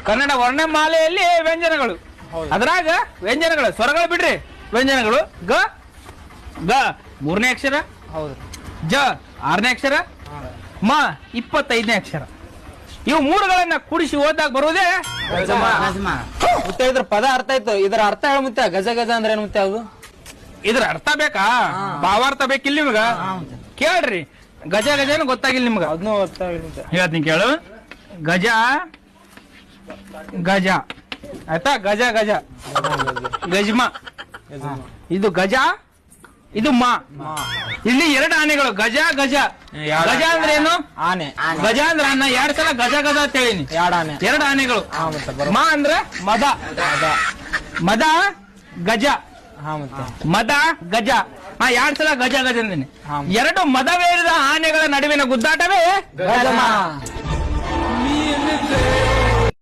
ಕನ್ನಡ ವರ್ಣಮಾಲೆಯಲ್ಲಿ ವ್ಯಂಜನಗಳು. ಅದ್ರಾಗ ವ್ಯಂಜನಗಳು ಸ್ವರಗಳು ಬಿಡ್ರಿ. ವ್ಯಂಜನಗಳು ಗ ಗ 3ನೇ ಅಕ್ಷರ, ಜ 6ನೇ ಅಕ್ಷರ, ಮ 25ನೇ ಅಕ್ಷರ. ಇವು 3ಗಳನ್ನ ಕೂಡಿಸಿ ಓದಾಗ ಬರುವುದೇ ಮುತ್ತೆ. ಇದ್ರ ಪದ ಅರ್ಥ ಆಯ್ತು. ಇದರ ಅರ್ಥ ಹೇಳ ಮುತ್ತೆ. ಗಜ ಗಜ ಅಂದ್ರೆ ಏನು ಮುತ್ತೆ? ಅದು ಇದ್ರ ಅರ್ಥ ಬೇಕಾ? ಭಾವಾರ್ಥ ಬೇಕಿಲ್ಲ ನಿಮ್ಗ? ಕೇಳ್ರಿ. ಗಜ ಗಜನ ಗೊತ್ತಾಗಿಲ್ಲ ನಿಮ್ಗ? ಅದನ್ನೂ ಗೊತ್ತಾಗಿಲ್ಲ. ಹೇಳ್ತೀನಿ ಕೇಳು. ಗಜ ಗಜ ಆಯ್ತಾ? ಗಜ ಗಜ ಗಜ್ಮ. ಇದು ಗಜ, ಇದು ಮಾ. ಇಲ್ಲಿ 2 ಆನೆಗಳು. ಗಜ ಗಜ. ಗಜ ಅಂದ್ರೆ ಏನು? ಆನೆ. ಗಜ ಅಂದ್ರೆ ಅನ್ನ. 2 ಸಲ ಗಜ ಗಜ ಅಂತ ಹೇಳಿನಿ. 2 ಆನೆಗಳು. ಮಾ ಅಂದ್ರೆ ಮದ. ಮದ ಗಜ. ಮದ ಗಜ. 2 ಸಲ ಗಜ ಗಜ ಅಂದಿನಿ. 2 ಮದವೇರಿದ ಆನೆಗಳ ನಡುವಿನ ಗುದ್ದಾಟವೇ ಗಜಮ.